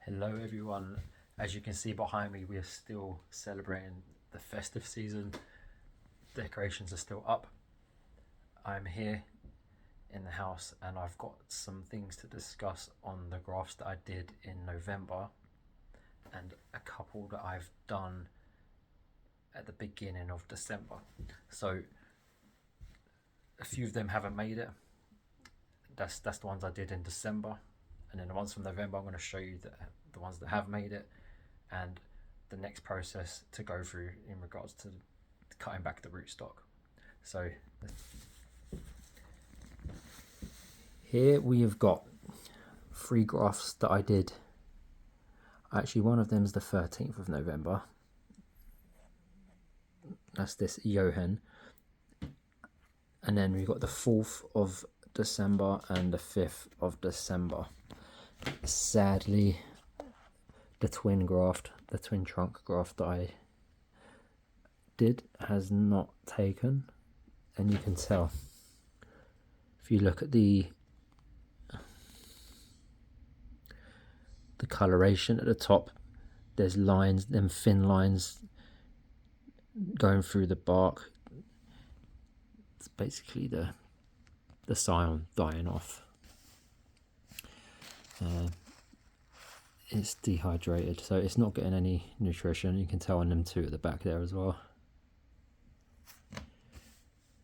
Hello everyone, as you can see behind me we are still celebrating the festive season. Decorations are still up. I'm here in the house and I've got some things to discuss on the grafts that I did in November and a couple that I've done at the beginning of December. So a few of them haven't made it. That's the ones I did in December, and then the ones from November I'm going to show you the ones that have made it and the next process to go through in regards to cutting back the rootstock. So here we have got 3 grafts that I did. Actually, one of them is the 13th of November. That's this Johan. And then we've got the 4th of December and the 5th of December. Sadly, the twin trunk graft that I did has not taken, and you can tell if you look at the coloration at the top. There's lines, them thin lines going through the bark. It's basically the scion dying off. It's dehydrated, so it's not getting any nutrition. You can tell on them 2 at the back there as well.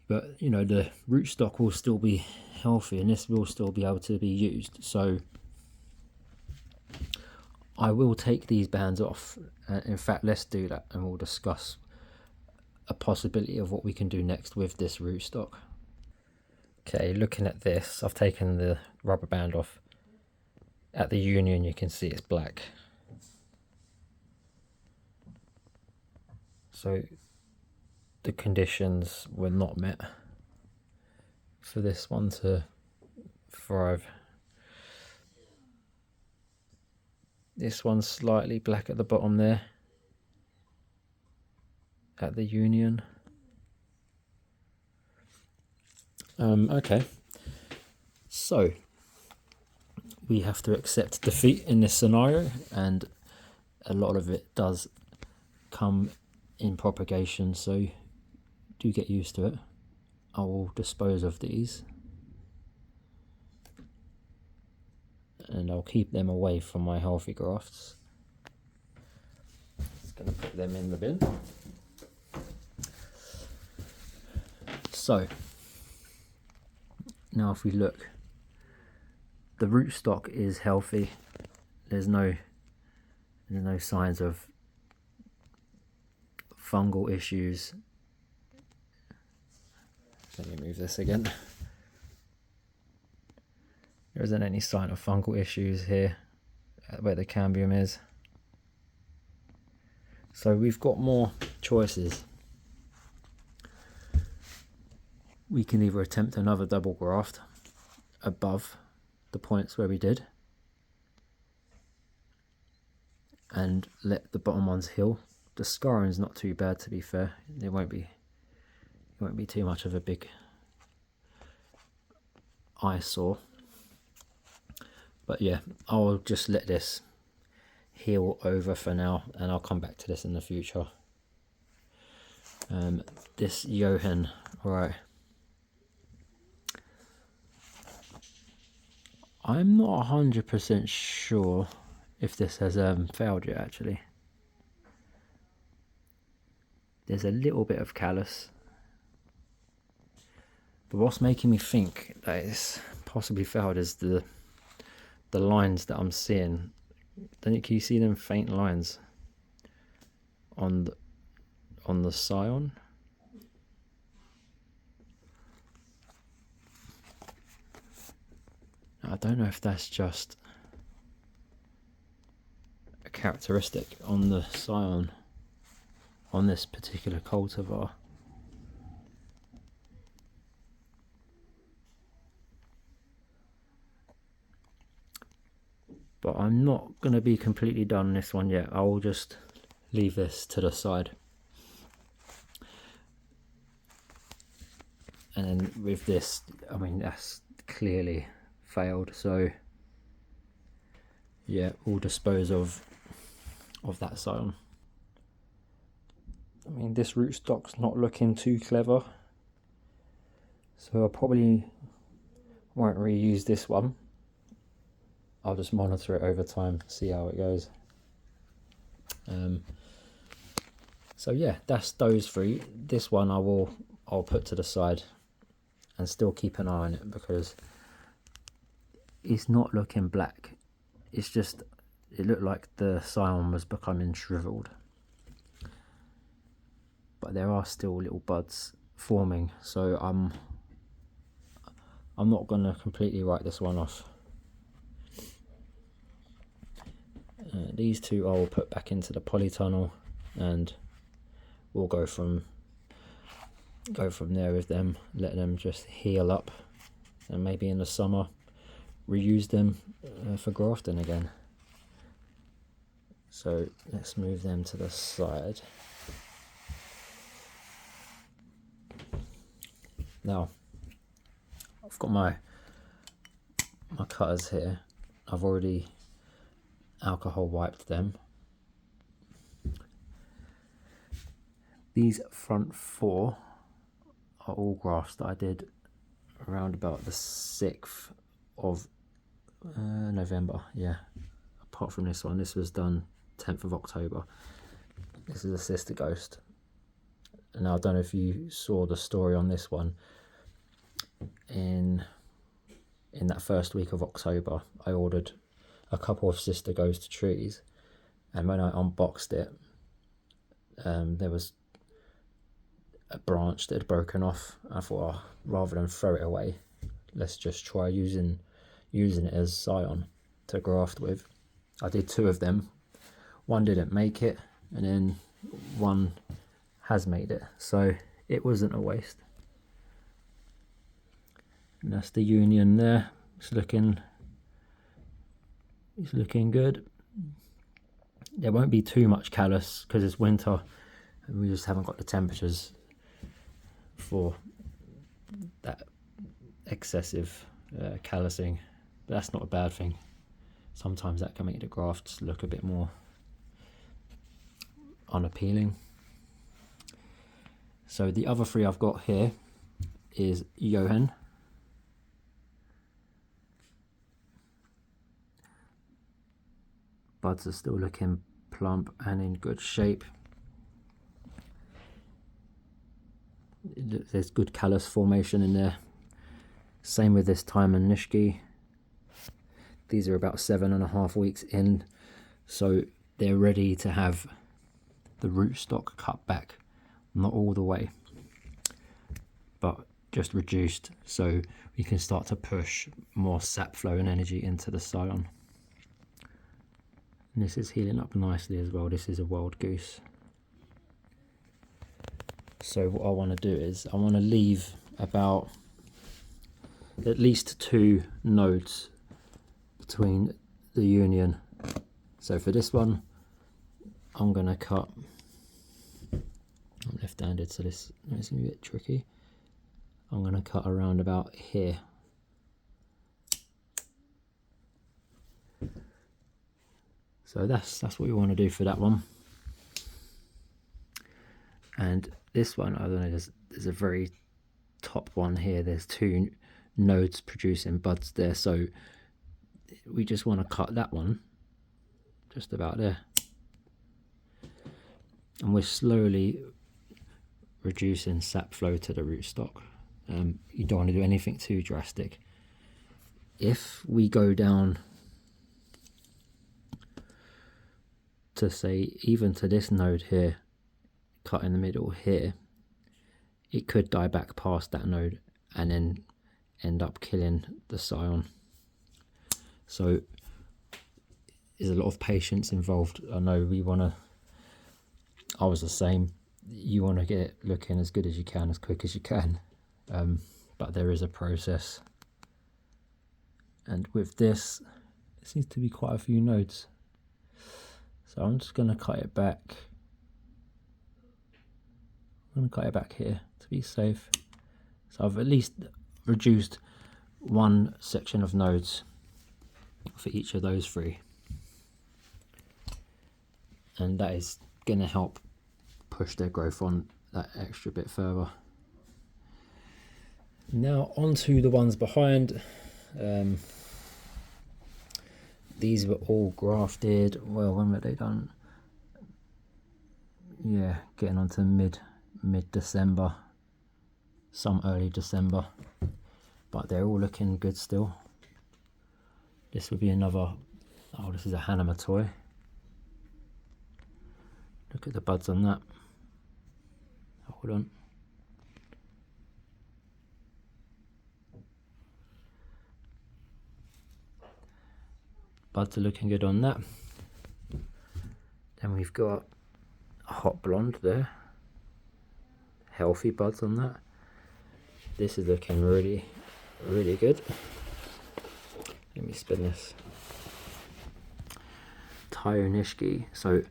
But you know, the rootstock will still be healthy and this will still be able to be used. So I will take these bands off. In fact, let's do that and we'll discuss a possibility of what we can do next with this rootstock. Okay, looking at this, I've taken the rubber band off. At the union you can see it's black. So the conditions were not met for this one to thrive. This one's slightly black at the bottom there at the union. Okay, so we have to accept defeat in this scenario, and a lot of it does come in propagation, so do get used to it. I will dispose of these and I'll keep them away from my healthy grafts. Just going to put them in the bin. So now if we look, the rootstock is healthy. There's no signs of fungal issues. Let me move this again. There isn't any sign of fungal issues here where the cambium is. So we've got more choices. We can either attempt another double graft above the points where we did and let the bottom ones heal. The scarring's not too bad, to be fair. It won't be too much of a big eyesore. But yeah, I'll just let this heal over for now and I'll come back to this in the future. This Johan, right. I'm not 100% sure if this has failed yet actually. There's a little bit of callus. But what's making me think that it's possibly failed is the lines that I'm seeing. Can you see them faint lines on the scion? I don't know if that's just a characteristic on the scion on this particular cultivar. But I'm not going to be completely done on this one yet. I will just leave this to the side. And then with this, I mean, that's clearly failed. So yeah, we'll dispose of that scion. I mean, this rootstock's not looking too clever, so I probably won't reuse this one. I'll just monitor it over time, see how it goes. So yeah, that's those three. This one I'll put to the side and still keep an eye on it, because it's not looking black. It's just, it looked like the scion was becoming shriveled, but there are still little buds forming, so I'm not going to completely write this one off. These two I will put back into the polytunnel, and we'll go from there with them, let them just heal up, and maybe in the summer reuse them for grafting again. So let's move them to the side. Now I've got my cutters here. I've already alcohol wiped them. These front four are all grafts that I did around about the 6th of November, yeah. Apart from this one, this was done 10th of October. This is a sister ghost. Now, I don't know if you saw the story on this one. In that first week of October, I ordered a couple of sister ghost trees, and when I unboxed it, there was a branch that had broken off. I thought, oh, rather than throw it away, let's just try using it as scion to graft with. I did 2 of them. One didn't make it, and then one has made it, so it wasn't a waste. And that's the union there. It's looking good. There won't be too much callus because it's winter and we just haven't got the temperatures for that excessive callusing, but that's not a bad thing. Sometimes that can make the grafts look a bit more unappealing. So the other 3 I've got here is Johan, buds are still looking plump and in good shape. There's good callus formation in there. Same with this Time and Nishki. These are about 7.5 weeks in, so they're ready to have the rootstock cut back. Not all the way, but just reduced, so we can start to push more sap flow and energy into the scion. And this is healing up nicely as well. This is a wild goose. So what I want to do is I want to leave about at least 2 nodes between the union. So for this one, I'm going to cut, I'm left-handed, so this is going to be a bit tricky. I'm going to cut around about here. So that's what we want to do for that one. And this one, I don't know, there's a very top one here. There's 2 nodes producing buds there, so we just want to cut that one just about there. And we're slowly reducing sap flow to the rootstock. You don't want to do anything too drastic. If we go down to, say, even to this node here, cut in the middle here, it could die back past that node and then end up killing the scion. So there's a lot of patience involved. I know I was the same. You want to get it looking as good as you can, as quick as you can, but there is a process. And with this, it seems to be quite a few nodes, so I'm just going to cut it back. I'm going to cut it back here to be safe. So I've at least reduced 1 section of nodes for each of those 3. and that is going to help push their growth on that extra bit further. Now onto the ones behind. These were all grafted. Well, when were they done? Yeah, getting on to mid-December, some early December, but they're all looking good still. This would be another, oh, this is a Hanama toy. Look at the buds on that. Hold on. Buds are looking good on that. Then we've got a hot blonde there. Healthy buds on that. This is looking really, really good. Let me spin this. Tyonishki. So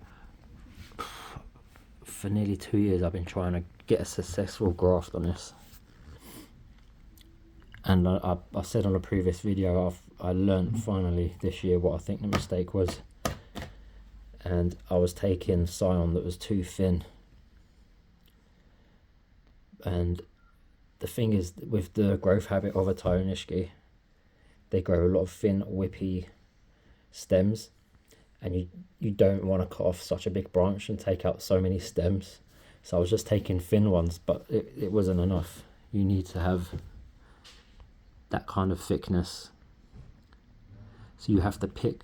for nearly 2 years I've been trying to get a successful graft on this. And I said on a previous video, I learned finally this year what I think the mistake was. And I was taking scion that was too thin. And the thing is, with the growth habit of a Tyonishki, they grow a lot of thin, whippy stems. And you don't want to cut off such a big branch and take out so many stems. So I was just taking thin ones, but it wasn't enough. You need to have that kind of thickness. So you have to pick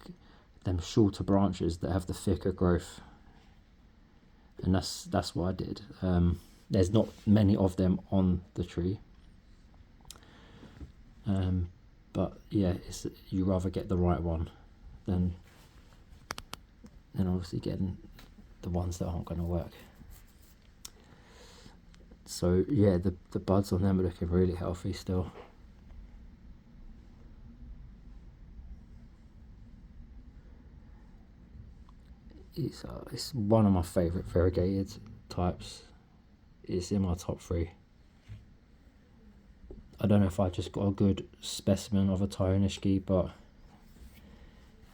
them shorter branches that have the thicker growth. And that's what I did. There's not many of them on the tree. But yeah, you rather get the right one than obviously getting the ones that aren't going to work. So yeah, the buds on them are looking really healthy still. It's one of my favourite variegated types. It's in my top 3. I don't know if I just got a good specimen of a Tyonishki, but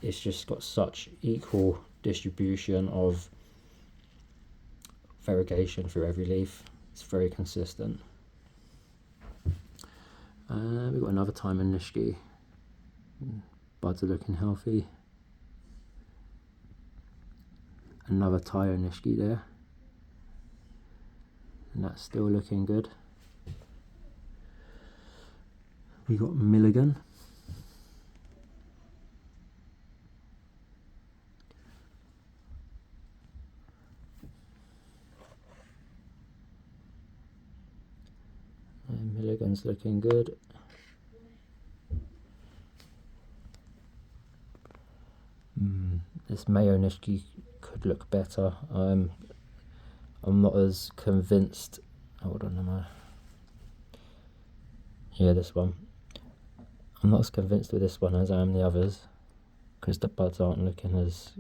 it's just got such equal distribution of variegation through every leaf. It's very consistent. We've got another Tyonishki. Buds are looking healthy. Another Tyonishki there, and that's still looking good. We got Milligan. And Milligan's looking good. This Mayonishki could look better. I'm not as convinced. Hold on, am I? Yeah, this one. I'm not as convinced with this one as I am the others, because the buds aren't looking as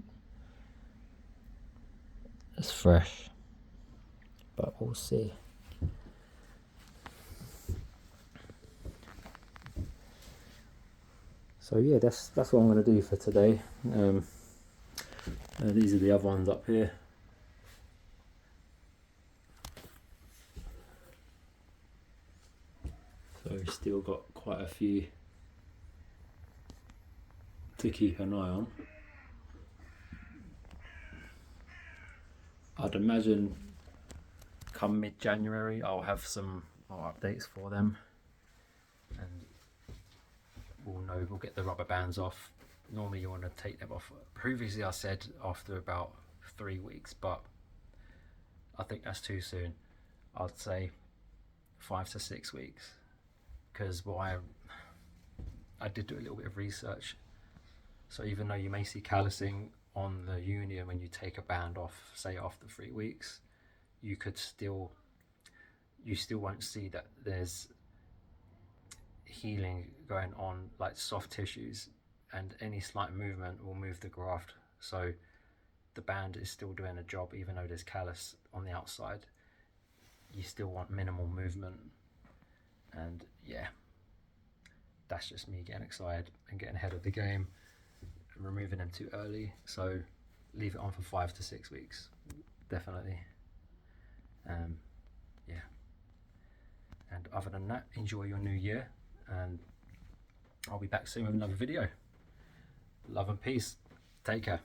fresh. But we'll see. So yeah, that's what I'm going to do for today. These are the other ones up here. So we've still got quite a few to keep an eye on. I'd imagine come mid-January I'll have some more updates for them, and we'll get the rubber bands off. Normally you want to take them off. Previously I said after about 3 weeks, but I think that's too soon. I'd say 5 to 6 weeks, because I did do a little bit of research. So even though you may see callousing on the union when you take a band off, say after 3 weeks, you still won't see that there's healing going on, like soft tissues, and any slight movement will move the graft. So the band is still doing a job, even though there's callus on the outside. You still want minimal movement. And yeah, that's just me getting excited and getting ahead of the game and removing them too early. So leave it on for 5 to 6 weeks, definitely. Yeah. And other than that, enjoy your new year, and I'll be back soon with another video. Love and peace. Take care.